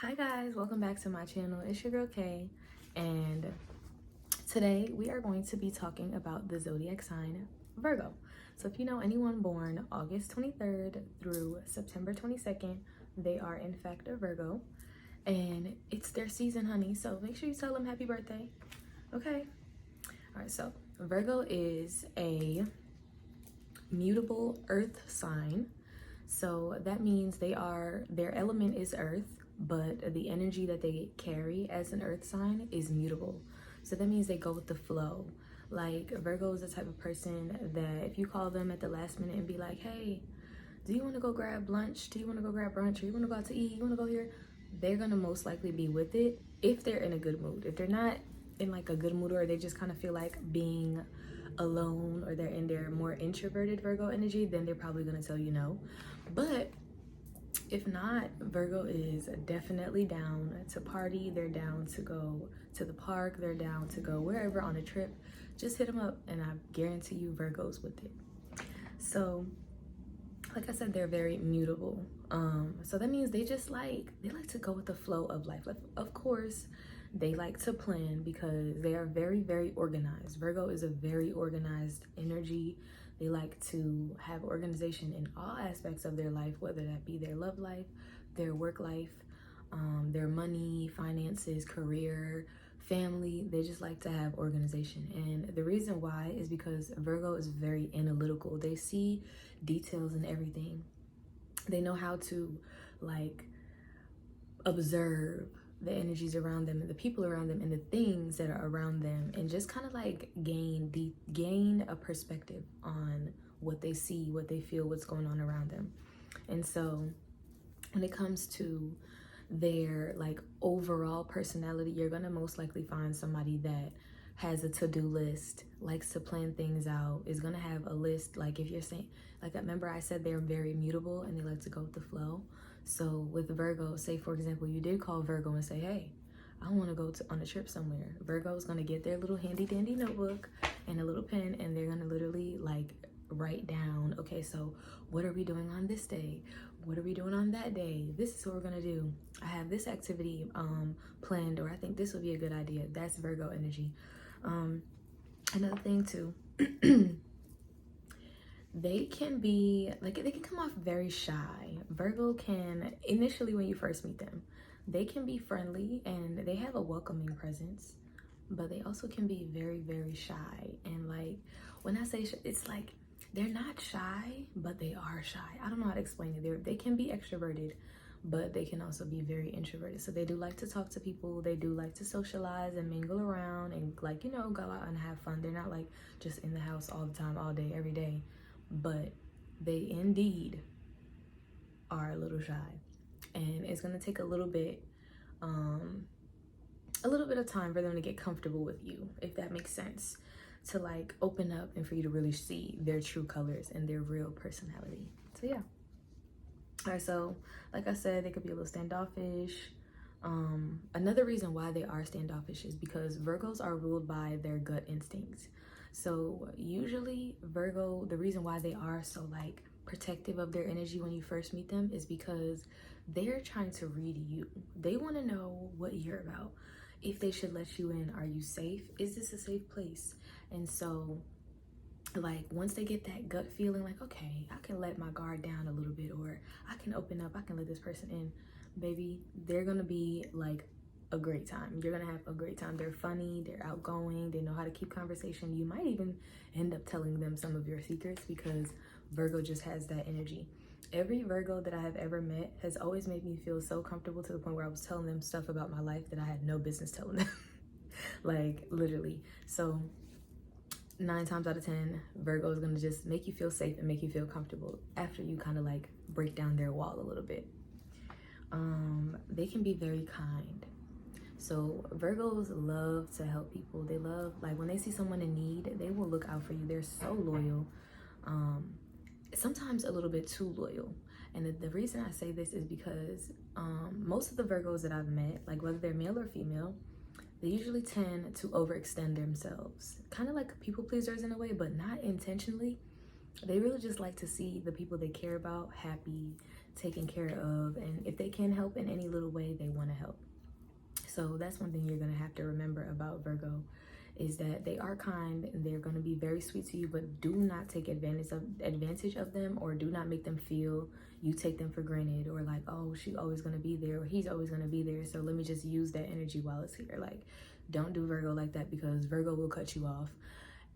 Hi guys, welcome back to my channel. It's your girl Kay, and today we are going to be talking about the zodiac sign Virgo. So if you know anyone born August 23rd through September 22nd, they are in fact a Virgo, and it's their season, honey. So make sure you tell them happy birthday. Okay. All right. So Virgo is a mutable earth sign. So that means their element is earth, but the energy that they carry as an earth sign is mutable. So that means they go with the flow. Like Virgo is the type of person that if you call them at the last minute and be like, hey, do you want to go grab lunch? Do you want to go grab brunch? Or you want to go out to eat? You want to go here? They're going to most likely be with it if they're in a good mood. If they're not in like a good mood, or they just kind of feel like being alone, or they're in their more introverted Virgo energy, then they're probably going to tell you no. But if not, Virgo is definitely down to party. They're down to go to the park. They're down to go wherever on a trip. Just hit them up and I guarantee you Virgo's with it. So like I said, they're very mutable. So that means they like to go with the flow of life. Like, of course, they like to plan because they are very, very organized. Virgo is a very organized energy. They like to have organization in all aspects of their life, whether that be their love life, their work life, their money, finances, career, family. They just like to have organization. And the reason why is because Virgo is very analytical. They see details in everything. They know how to like observe the energies around them and the people around them and the things that are around them, and just kind of like gain a perspective on what they see, what they feel, what's going on around them. And so when it comes to their like overall personality, you're gonna most likely find somebody that has a to-do list, likes to plan things out, is gonna have a list. Like if you're saying, like, remember I said they're very mutable and they like to go with the flow. So with Virgo, say for example, you did call Virgo and say, hey, I want to go on a trip somewhere. Virgo's gonna get their little handy dandy notebook and a little pen, and they're gonna literally like write down, okay, so what are we doing on this day? What are we doing on that day? This is what we're gonna do. I have this activity planned, or I think this would be a good idea. That's Virgo energy. Another thing too, they can be like, they can come off very shy. Virgo can, initially when you first meet them, they can be friendly and they have a welcoming presence, but they also can be very, very shy. And like when I say it's like they're not shy, but they are shy. I don't know how to explain it. They can be extroverted, but they can also be very introverted. So they do like to talk to people. They do like to socialize and mingle around and like, you know, go out and have fun. They're not like just in the house all the time, all day, every day, but they indeed are a little shy. And it's gonna take a little bit of time for them to get comfortable with you, if that makes sense, to like open up and for you to really see their true colors and their real personality. So yeah. All right, so like I said, they could be a little standoffish. Another reason why they are standoffish is because Virgos are ruled by their gut instincts. So usually Virgo, the reason why they are so like protective of their energy when you first meet them is because they're trying to read you. They want to know what you're about, if they should let you in. Are you safe? Is this a safe place? And so like once they get that gut feeling like, okay, I can let my guard down a little bit, or I can open up, I can let this person in, baby, they're gonna be like a great time. You're gonna have a great time. They're funny, they're outgoing, they know how to keep conversation. You might even end up telling them some of your secrets because Virgo just has that energy. Every Virgo that I have ever met has always made me feel so comfortable, to the point where I was telling them stuff about my life that I had no business telling them. Like literally. So 9 times out of 10, Virgo is gonna just make you feel safe and make you feel comfortable after you kind of like break down their wall a little bit. They can be very kind. So Virgos love to help people. They love, like when they see someone in need, they will look out for you. They're so loyal. Sometimes a little bit too loyal. And the reason I say this is because most of the Virgos that I've met, like whether they're male or female, they usually tend to overextend themselves, kind of like people pleasers in a way, but not intentionally. They really just like to see the people they care about happy, taken care of, and if they can help in any little way, they want to help. So that's one thing you're going to have to remember about Virgo, is that they are kind and they're going to be very sweet to you, but do not take advantage of them, or do not make them feel you take them for granted, or like, oh, she's always going to be there, or he's always going to be there, so let me just use that energy while it's here. Like, don't do Virgo like that, because Virgo will cut you off,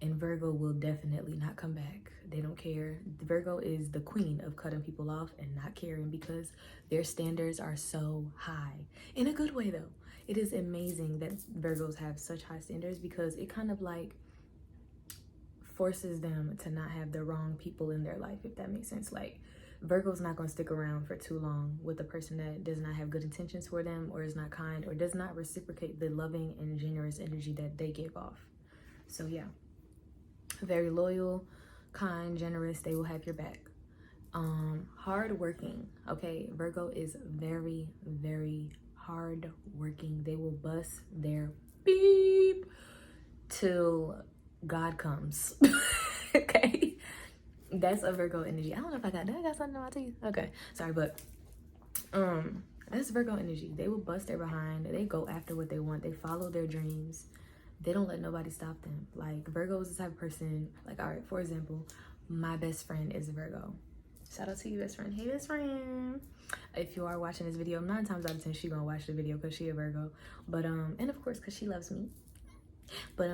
and Virgo will definitely not come back. They don't care. Virgo is the queen of cutting people off and not caring, because their standards are so high. In a good way, though. It is amazing that Virgos have such high standards, because it kind of like forces them to not have the wrong people in their life, if that makes sense. Like, Virgo's not going to stick around for too long with a person that does not have good intentions for them, or is not kind, or does not reciprocate the loving and generous energy that they give off. So yeah, very loyal, kind, generous. They will have your back. Hardworking. Okay, Virgo is very, very hardworking. They will bust their beep till God comes. Okay, that's a Virgo energy. I don't know if I got something in my teeth. Okay, sorry, but that's Virgo energy. They will bust their behind. They go after what they want. They follow their dreams. They don't let nobody stop them. Like, Virgo is the type of person, like, all right, for example, my best friend is a Virgo. Shout out to you, best friend. Hey, best friend. If you are watching this video, 9 times out of 10, she gonna watch the video because she a Virgo. But, and of course, because she loves me. But,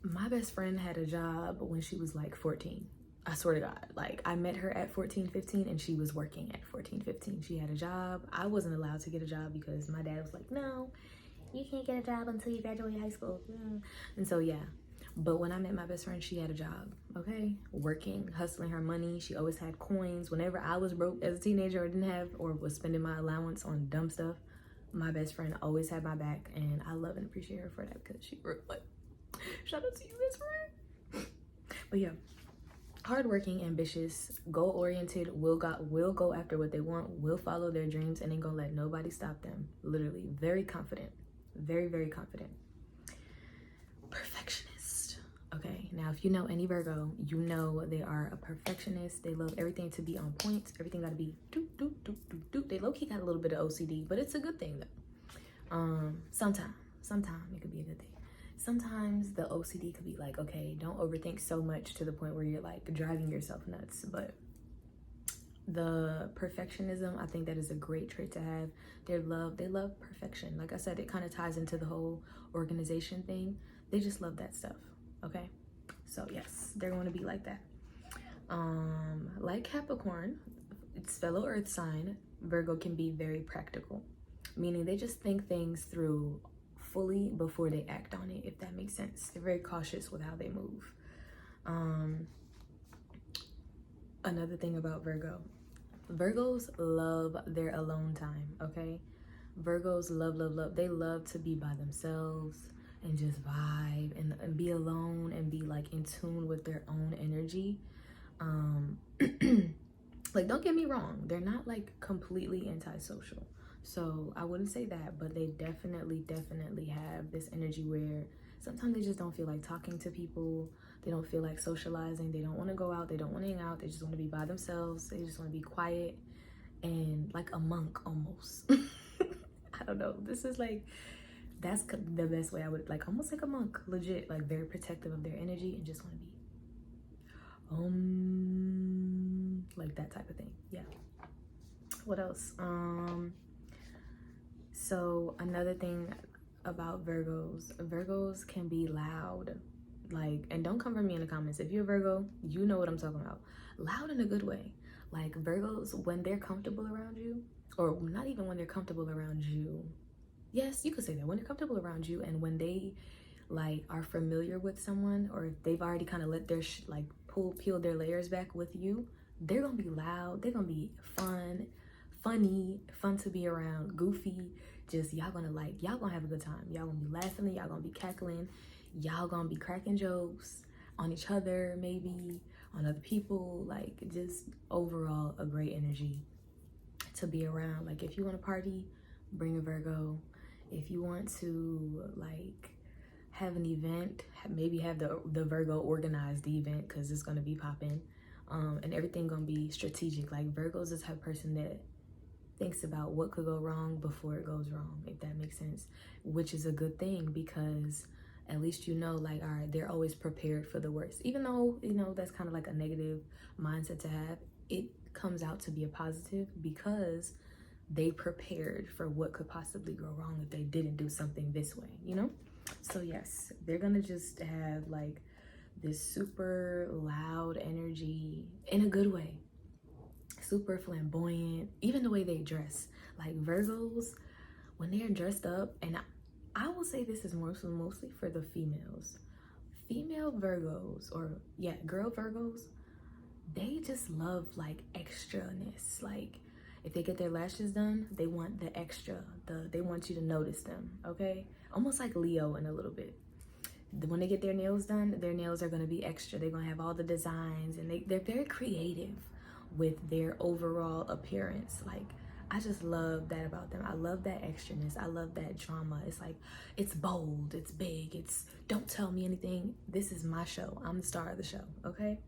my best friend had a job when she was like 14. I swear to God. Like, I met her at 14, 15, and she was working at 14, 15. She had a job. I wasn't allowed to get a job because my dad was like, no, you can't get a job until you graduate high school. And so, yeah. But when I met my best friend, she had a job, okay? Working, hustling her money. She always had coins. Whenever I was broke as a teenager or didn't have, or was spending my allowance on dumb stuff, my best friend always had my back. And I love and appreciate her for that, because she worked like, shout out to you, best friend. But yeah, hardworking, ambitious, goal-oriented, will go after what they want, will follow their dreams, and ain't gonna let nobody stop them. Literally, very confident. Very, very confident. Perfectionist. Okay, now if you know any Virgo, you know they are a perfectionist. They love everything to be on point. Everything got to be do do do do do. They low-key got a little bit of OCD, but it's a good thing though. Sometimes it could be a good thing. Sometimes the OCD could be like, okay, don't overthink so much to the point where you're like driving yourself nuts. But the perfectionism, I think that is a great trait to have. They love perfection. Like I said, it kind of ties into the whole organization thing. They just love that stuff. Okay, so yes, they're going to be like that. Like Capricorn, its fellow earth sign, Virgo can be very practical, meaning they just think things through fully before they act on it, if that makes sense. They're very cautious with how they move. Another thing about Virgos love their alone time, okay? Virgos love. They love to be by themselves and just vibe and be alone and be like in tune with their own energy. Like, don't get me wrong, they're not like completely antisocial. So I wouldn't say that, but they definitely have this energy where sometimes they just don't feel like talking to people. They don't feel like socializing. They don't want to go out. They don't want to hang out. They just want to be by themselves. They just want to be quiet and like a monk almost. I don't know. This is like, that's the best way I would, like, almost like a monk, legit, like very protective of their energy and just want to be like that type of thing. Yeah. What else? So another thing about Virgos can be loud. Like, and don't come for me in the comments. If you're a Virgo, you know what I'm talking about. Loud in a good way. Like, Virgos, when they're comfortable around you, or not even when they're comfortable around you. Yes, you could say that. When they're comfortable around you, and when they like are familiar with someone, or if they've already kind of let their peel their layers back with you, they're gonna be loud. They're gonna be funny, fun to be around, goofy. Just y'all gonna have a good time. Y'all gonna be laughing, y'all gonna be cackling, y'all gonna be cracking jokes on each other, maybe on other people. Like, just overall a great energy to be around. Like, if you want to party, bring a Virgo. If you want to like have an event, maybe have the Virgo organize the event, because it's gonna be popping. and everything gonna be strategic. Like Virgo's the type of person that thinks about what could go wrong before it goes wrong, if that makes sense, which is a good thing, because at least you know, like, all right, they're always prepared for the worst. Even though, you know, that's kind of like a negative mindset to have, it comes out to be a positive because they prepared for what could possibly go wrong if they didn't do something this way, you know? So yes, they're gonna just have like this super loud energy in a good way, super flamboyant, even the way they dress. Like Virgos, when they're dressed up, and I will say this is mostly for the females. Female Virgos, or yeah, girl Virgos, they just love like extraness. Like if they get their lashes done, they want the extra, they want you to notice them, okay? Almost like Leo in a little bit. When they get their nails done, their nails are gonna be extra. They're gonna have all the designs, and they're very creative with their overall appearance. Like, I just love that about them. I love that extraness. I love that drama. It's like, it's bold, it's big, it's don't tell me anything. This is my show. I'm the star of the show, okay?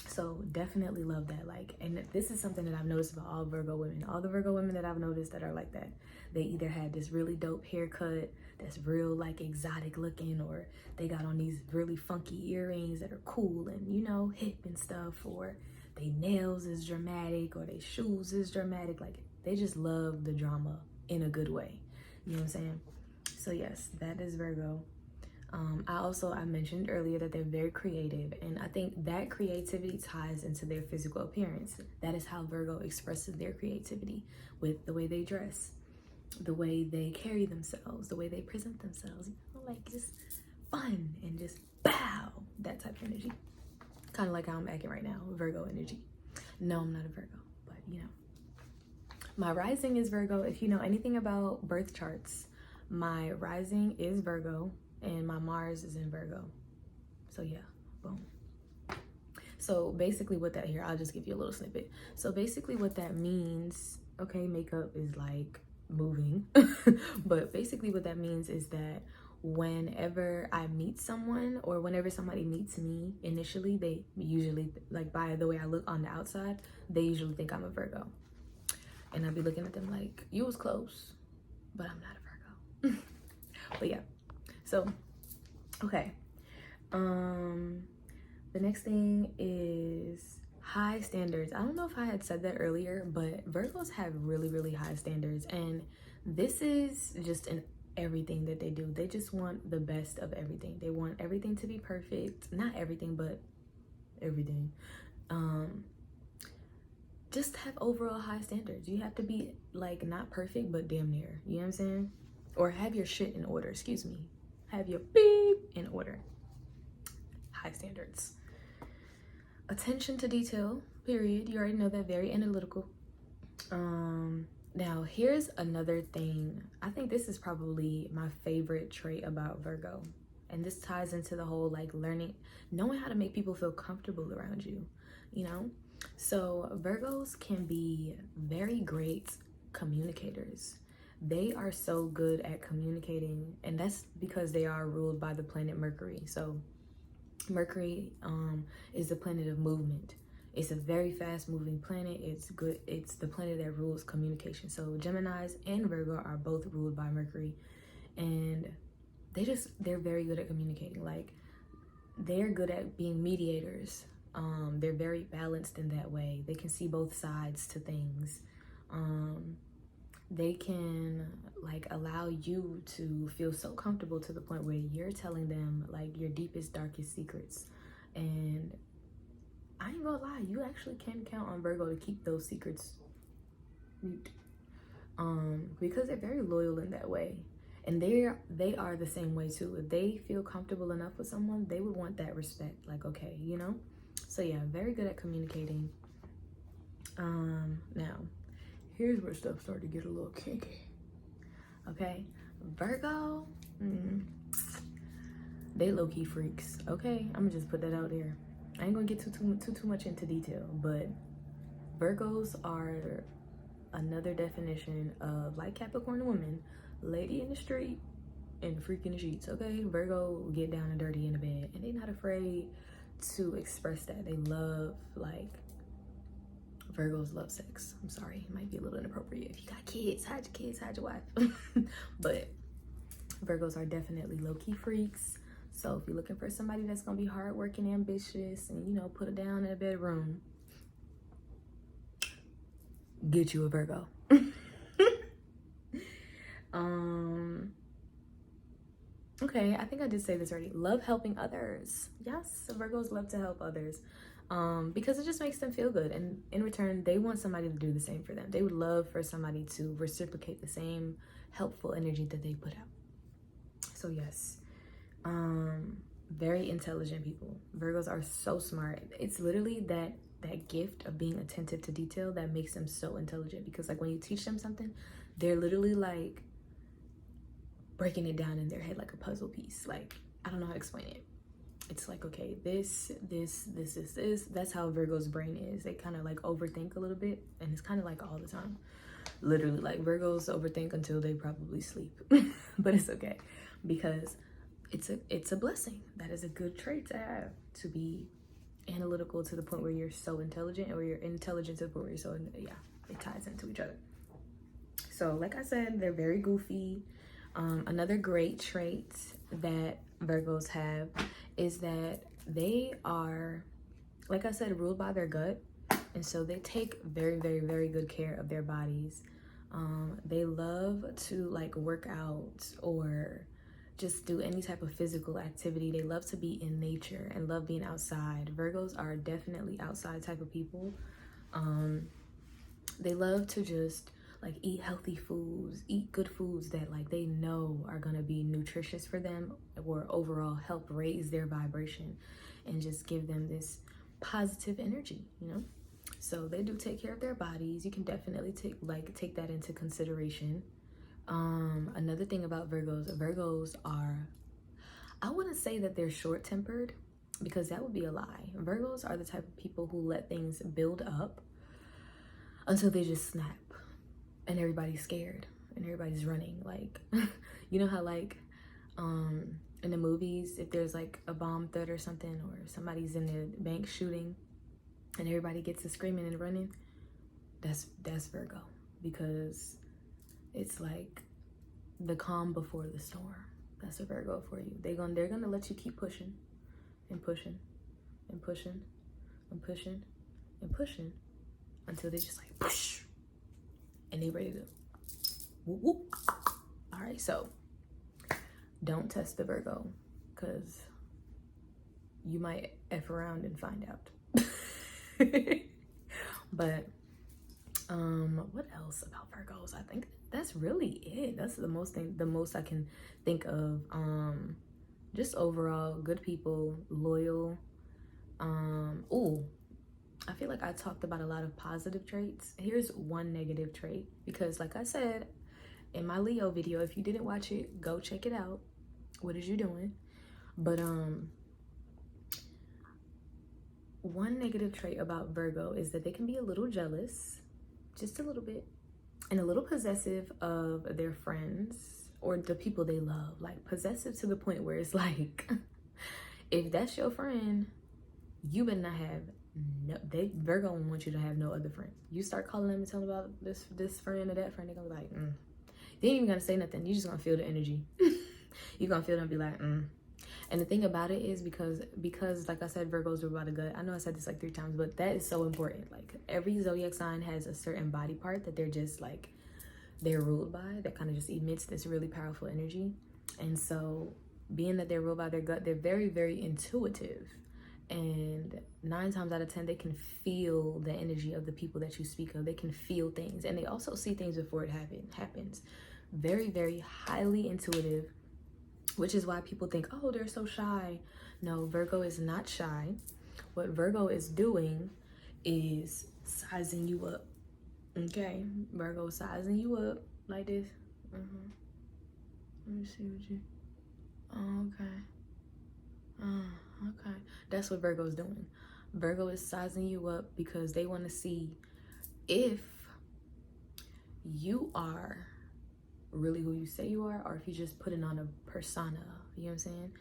So definitely love that. Like, and this is something that I've noticed about all Virgo women. All the Virgo women that I've noticed that are like that, they either had this really dope haircut that's real like exotic looking, or they got on these really funky earrings that are cool and, you know, hip and stuff, or they nails is dramatic, or they shoes is dramatic. Like, they just love the drama in a good way. You know what I'm saying? So yes, that is Virgo. I mentioned earlier that they're very creative, and I think that creativity ties into their physical appearance. That is how Virgo expresses their creativity, with the way they dress, the way they carry themselves, the way they present themselves, you know, like just fun and just bow, that type of energy. Kind of like how I'm acting right now, Virgo energy. No, I'm not a Virgo, but you know. My rising is Virgo. If you know anything about birth charts, my rising is Virgo and my Mars is in Virgo. So yeah, boom. So basically what that, here, I'll just give you a little snippet. So basically what that means, okay, makeup is like moving, but basically what that means is that whenever I meet someone, or whenever somebody meets me initially, they usually, like by the way I look on the outside, they usually think I'm a Virgo. And I'd be looking at them like, you was close, but I'm not a Virgo. But yeah, so, okay. The next thing is high standards. I don't know if I had said that earlier, but Virgos have really, really high standards. And this is just in everything that they do. They just want the best of everything. They want everything to be perfect. Not everything, but everything. Just have overall high standards. You have to be like not perfect, but damn near. You know what I'm saying? Or have your shit in order, excuse me. Have your beep in order. High standards. Attention to detail, period. You already know that, very analytical. Now here's another thing. I think this is probably my favorite trait about Virgo. And this ties into the whole like knowing how to make people feel comfortable around you, you know? So Virgos can be very great communicators. They are so good at communicating, and that's because they are ruled by the planet Mercury. So Mercury is the planet of movement. It's a very fast moving planet. It's good. It's the planet that rules communication. So Geminis and Virgo are both ruled by Mercury, and they're very good at communicating. Like, they're good at being mediators. They're very balanced in that way. They can see both sides to things. They can like allow you to feel so comfortable to the point where you're telling them like your deepest, darkest secrets. And I ain't gonna lie, you actually can count on Virgo to keep those secrets mute. Because they're very loyal in that way. And they are the same way too. If they feel comfortable enough with someone, they would want that respect. Like, okay, you know? So yeah, very good at communicating. Now, here's where stuff started to get a little kinky. Okay, Virgo, they low-key freaks. Okay, I'm gonna just put that out there. I ain't gonna get too much into detail, but Virgos are another definition of, like Capricorn women, lady in the street and freak in the sheets. Okay, Virgo get down and dirty in the bed, and they're not afraid to express that. They love, like, Virgos love sex. I'm sorry, it might be a little inappropriate. If you got kids, hide your kids, hide your wife. But Virgos are definitely low-key freaks. So if you're looking for somebody that's gonna be hardworking, ambitious, and, you know, put it down in a bedroom, get you a Virgo. Okay, I think I did say this already. Love helping others. Yes, Virgos love to help others. Because it just makes them feel good, and in return they want somebody to do the same for them. They would love for somebody to reciprocate the same helpful energy that they put out. So yes, very intelligent people. Virgos are so smart. It's literally that gift of being attentive to detail that makes them so intelligent, because like when you teach them something, they're literally like breaking it down in their head like a puzzle piece. Like, I don't know how to explain it. It's like, okay, this. That's how Virgo's brain is. They kind of like overthink a little bit, and it's kind of like all the time. Literally, like Virgos overthink until they probably sleep. But it's okay, because it's a blessing. That is a good trait to have, to be analytical to the point where you're so intelligent, or you're intelligent to the point where you're so, yeah, it ties into each other. So like I said, they're very goofy. Another great trait that Virgos have is that they are, like I said, ruled by their gut. And so they take very, very, very good care of their bodies. They love to like work out or just do any type of physical activity. They love to be in nature and love being outside. Virgos are definitely outside type of people. They love to just like eat healthy foods, eat good foods that like they know are gonna be nutritious for them, or overall help raise their vibration and just give them this positive energy, you know? So they do take care of their bodies. You can definitely take that into consideration. Another thing about Virgos are, I wouldn't say that they're short-tempered, because that would be a lie. Virgos are the type of people who let things build up until they just snap and everybody's scared and everybody's running. Like, you know how like in the movies, if there's like a bomb threat or something, or somebody's in the bank shooting and everybody gets to screaming and running, that's Virgo, because it's like the calm before the storm. That's a Virgo for you. They're gonna let you keep pushing and pushing and pushing and pushing and pushing until they just like push and they ready to whoop, whoop. All right, so don't test the Virgo, because you might F around and find out. But what else about Virgos? I think that's really it. That's the most I can think of. Just overall good people, loyal. Ooh, I feel like I talked about a lot of positive traits. Here's one negative trait, because like I said in my Leo video, if you didn't watch it, go check it out. What is you doing? But one negative trait about Virgo is that they can be a little jealous, just a little bit, and a little possessive of their friends or the people they love. Like possessive to the point where it's like, if that's your friend, you better not have Virgo won't want you to have no other friends. You start calling them and telling them about this friend or that friend, they're gonna be like, They ain't even gonna say nothing. You just gonna feel the energy. You're gonna feel them be like, And the thing about it is, because like I said, Virgos are about a gut. I know I said this like 3 times, but that is so important. Like every zodiac sign has a certain body part that they're just like, they're ruled by, that kind of just emits this really powerful energy. And so being that they're ruled by their gut, they're very, very intuitive. And 9 times out of 10, they can feel the energy of the people that you speak of. They can feel things, and they also see things before it happens. Very, very highly intuitive, which is why people think, oh, they're so shy. No, Virgo is not shy. What Virgo is doing is sizing you up. Okay, Virgo sizing you up like this. Let me see what you. Oh, okay. Okay, that's what Virgo's doing. Virgo is sizing you up because they want to see if you are really who you say you are, or if you just putting on a persona. You know what I'm saying?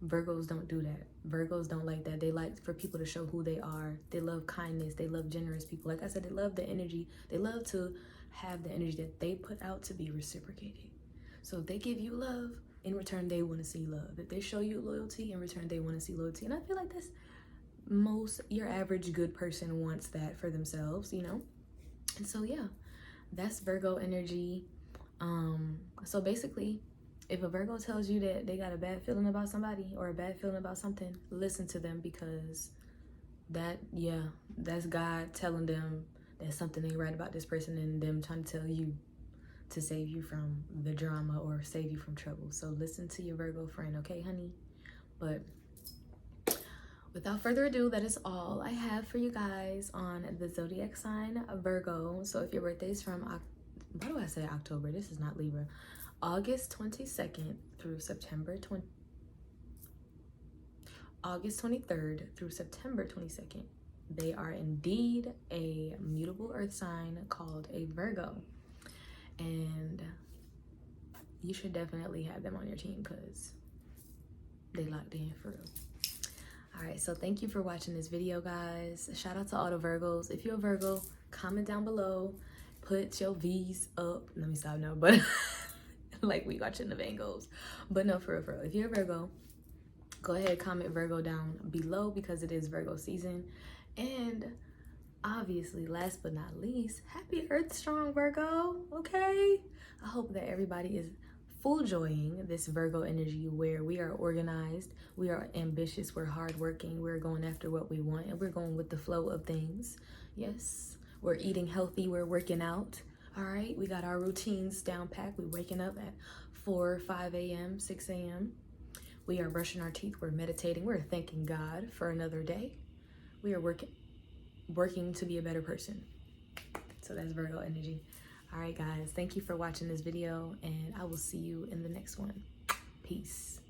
Virgos don't do that. Virgos don't like that. They like for people to show who they are. They love kindness. They love generous people. Like I said, they love the energy. They love to have the energy that they put out to be reciprocated. So if they give you love, in return, they want to see love. If they show you loyalty, in return, they want to see loyalty. And I feel like that's your average good person wants that for themselves, you know? And so, yeah, that's Virgo energy. So basically, if a Virgo tells you that they got a bad feeling about somebody or a bad feeling about something, listen to them, because that's God telling them that something ain't right about this person, and them trying to tell you to save you from the drama or save you from trouble. So listen to your Virgo friend, okay, honey? But without further ado, that is all I have for you guys on the zodiac sign Virgo. So if your birthday is from, why do I say October? This is not Libra. August 22nd through August 23rd through September 22nd, they are indeed a mutable earth sign called a Virgo. And you should definitely have them on your team, because they locked in for real. All right, so thank you for watching this video, guys. Shout out to all the Virgos. If you're a Virgo, comment down below, put your V's up. Let me stop now, but like we watching the Van Goghs. But no, for real, if you're a Virgo, go ahead, comment Virgo down below, because it is Virgo season. And obviously, last but not least, happy Earth Strong, Virgo, okay? I hope that everybody is full enjoying this Virgo energy, where we are organized, we are ambitious, we're hardworking, we're going after what we want, and we're going with the flow of things. Yes, we're eating healthy, we're working out, all right? We got our routines down packed. We're waking up at 4, 5 a.m., 6 a.m. We are brushing our teeth, we're meditating, we're thanking God for another day. We are working to be a better person. So that's Virgo energy. All right, guys, thank you for watching this video, and I will see you in the next one. Peace.